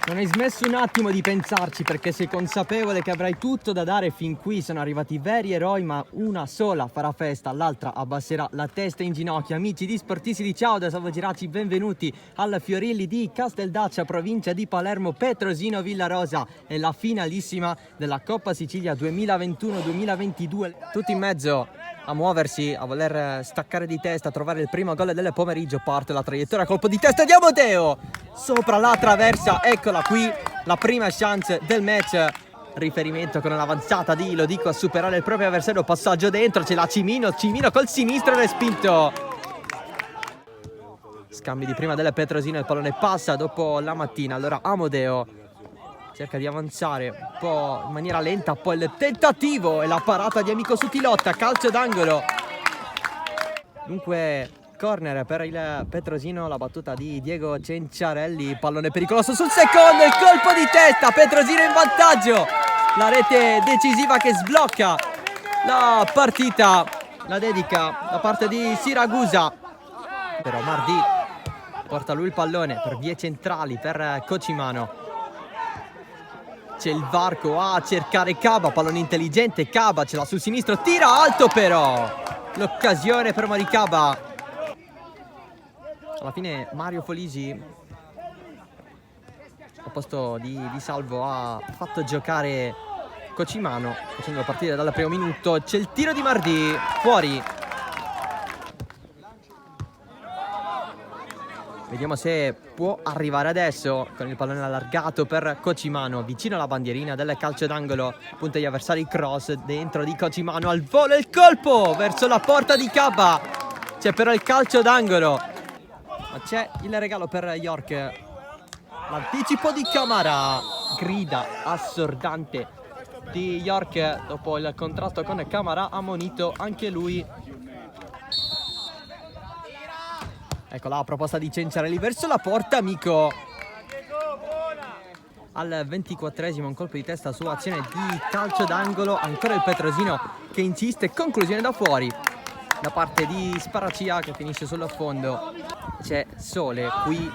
Non hai smesso un attimo di pensarci perché sei consapevole che avrai tutto da dare. Fin qui sono arrivati veri eroi, ma una sola farà festa, l'altra abbasserà la testa in ginocchio. Amici di Sportisti di Ciao da Salvo Geraci, benvenuti al Fiorilli di Casteldaccia, provincia di Palermo. Petrosino Villarosa è la finalissima della Coppa Sicilia 2021-2022. Tutti in mezzo a muoversi, a voler staccare di testa, a trovare il primo gol del pomeriggio. Parte la traiettoria, colpo di testa di Amodeo sopra la traversa. Eccola qui la prima chance del match. Riferimento con l'avanzata di Lodico a superare il proprio avversario. Passaggio dentro, c'è la Cimino col sinistro respinto. Scambi di prima del Petrosino, il pallone passa dopo la mattina. Allora Amodeo cerca di avanzare un po' in maniera lenta, poi il tentativo e la parata di Amico Sutilotta, calcio d'angolo. Dunque corner per il Petrosino, la battuta di Diego Cenciarelli, pallone pericoloso sul secondo, il colpo di testa, Petrosino in vantaggio, la rete decisiva che sblocca la partita, la dedica da parte di Siragusa, però Mardi porta lui il pallone per vie centrali per Cocimano. C'è il varco a cercare Caba, pallone intelligente, Caba ce l'ha sul sinistro, tira alto però, l'occasione per Maricaba. Alla fine Mario Folisi al posto di Salvo ha fatto giocare Cocimano, facendolo partire dal primo minuto. C'è il tiro di Mardi, fuori. Vediamo se può arrivare adesso con il pallone allargato per Cocimano, vicino alla bandierina del calcio d'angolo, punta gli avversari, cross dentro di Cocimano, al volo il colpo verso la porta di Caba. C'è però il calcio d'angolo, ma c'è il regalo per York. L'anticipo di Camara, grida assordante di York dopo il contratto con Camara, ammonito anche lui. Ecco la proposta di Cenciarelli verso la porta, Amico. Al 24esimo un colpo di testa su azione di calcio d'angolo, ancora il Petrosino che insiste, conclusione da fuori da parte di Sparacia che finisce sul fondo. C'è sole qui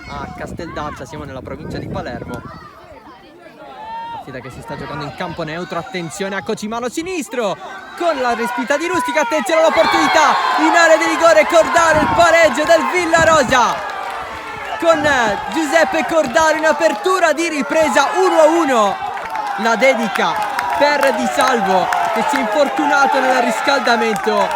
a Casteldaccia, siamo nella provincia di Palermo. Partita che si sta giocando in campo neutro, attenzione a Cocimano sinistro con la respinta di Rustica, attenzione all'opportunità in area di rigore, Cordaro, il pareggio del Villarosa con Giuseppe Cordaro in apertura di ripresa, 1-1. La dedica per Di Salvo che si è infortunato nel riscaldamento.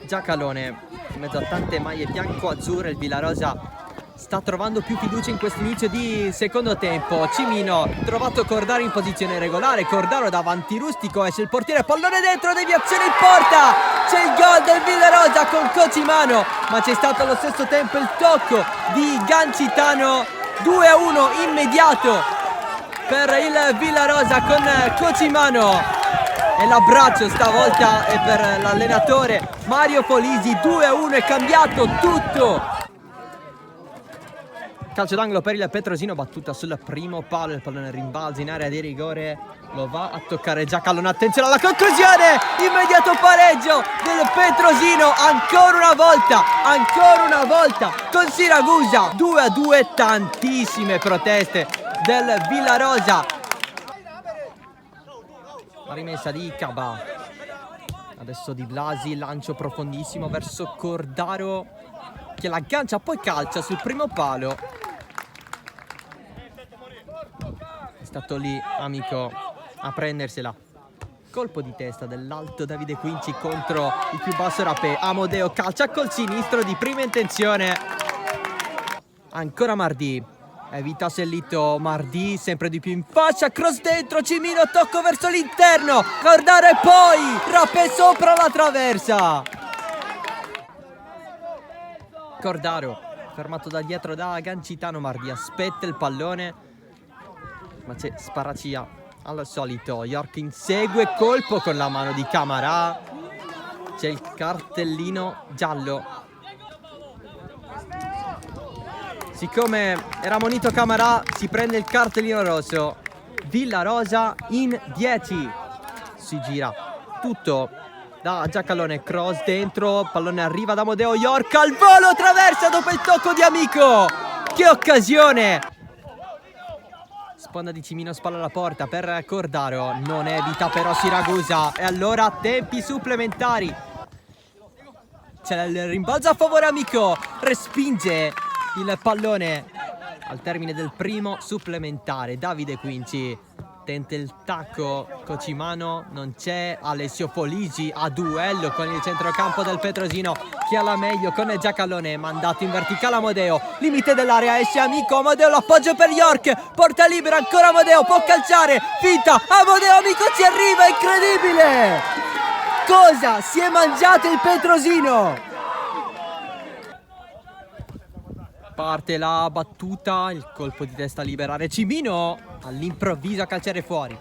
Giacalone in mezzo a tante maglie bianco-azzurre, il Villarosa sta trovando più fiducia in questo inizio di secondo tempo. Cimino trovato Cordaro in posizione regolare, Cordaro davanti Rustico, esce il portiere, pallone dentro, deviazione in porta, c'è il gol del Villarosa con Cocimano, ma c'è stato allo stesso tempo il tocco di Gancitano, 2-1 immediato per il Villarosa con Cocimano, e l'abbraccio stavolta è per l'allenatore Mario Folisi. 2-1, è cambiato tutto. Calcio d'angolo per il Petrosino, battuta sul primo palo, il pallone rimbalza in area di rigore, lo va a toccare Giacalone, attenzione alla conclusione, immediato pareggio del Petrosino, ancora una volta con Siragusa, 2-2, tantissime proteste del Villarosa. La rimessa di Caba, adesso Di Blasi, lancio profondissimo verso Cordaro che l'aggancia, poi calcia sul primo palo. È stato lì Amico a prendersela. Colpo di testa dell'alto Davide Quinci contro il più basso Rapé. Amodeo calcia col sinistro di prima intenzione. Ancora Mardi, evita Sellito, Mardi sempre di più in faccia, cross dentro, Cimino, tocco verso l'interno, Cordaro e poi Rapé sopra la traversa. Cordaro fermato da dietro da Gancitano, Mardi aspetta il pallone, ma c'è Sparacia al solito, York insegue, colpo con la mano di Camara, c'è il cartellino giallo. Siccome era ammonito Camara si prende il cartellino rosso. Villarosa in 10, si gira tutto da Giacalone, cross dentro, pallone arriva da Amodeo, York al volo, traversa dopo il tocco di Amico. Che occasione Sponda di Cimino, spalla alla porta per Cordaro, non evita però Siragusa e allora tempi supplementari. C'è il rimbalzo a favore amico, respinge il pallone al termine del primo supplementare. Davide Quinci tenta il tacco, Cocimano non c'è, Alessio Poligi a duello con il centrocampo del Petrosino che ha la meglio con Giacalone, mandato in verticale Amodeo, limite dell'area, esce amico, Amodeo l'appoggio per York, porta libera ancora Amodeo, può calciare, finta, Amodeo amico ci arriva, incredibile! Cosa si è mangiato il Petrosino? Parte la battuta, il colpo di testa a liberare Cimino, all'improvviso a calciare fuori.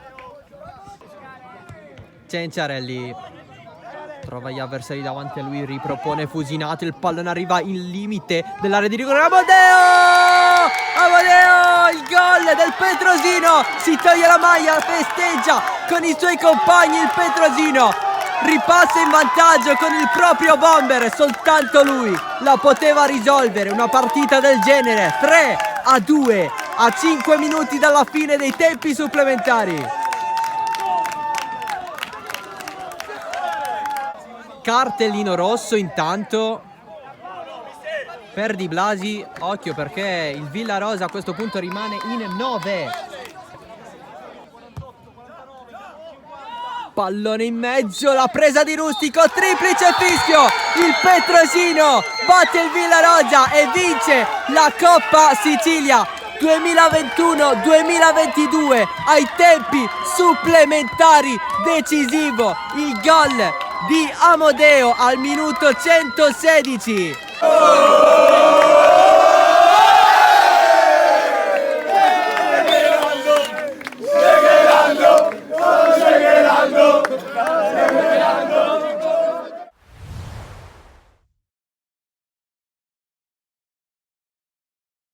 Cenciarelli trova gli avversari davanti a lui, ripropone Fusinato, il pallone arriva in limite dell'area di rigore. Amodeo! Amodeo! Il gol del Petrosino! Si toglie la maglia, festeggia con i suoi compagni il Petrosino! Ripassa in vantaggio con il proprio bomber, soltanto lui la poteva risolvere una partita del genere. 3-2 a 5 minuti dalla fine dei tempi supplementari. Cartellino rosso intanto per Di Blasi, occhio perché il Villarosa a questo punto rimane in 9. Pallone in mezzo, la presa di Rustico, triplice fischio, il Petrosino batte il Villarosa e vince la Coppa Sicilia 2021-2022 ai tempi supplementari, decisivo il gol di Amodeo al minuto 116.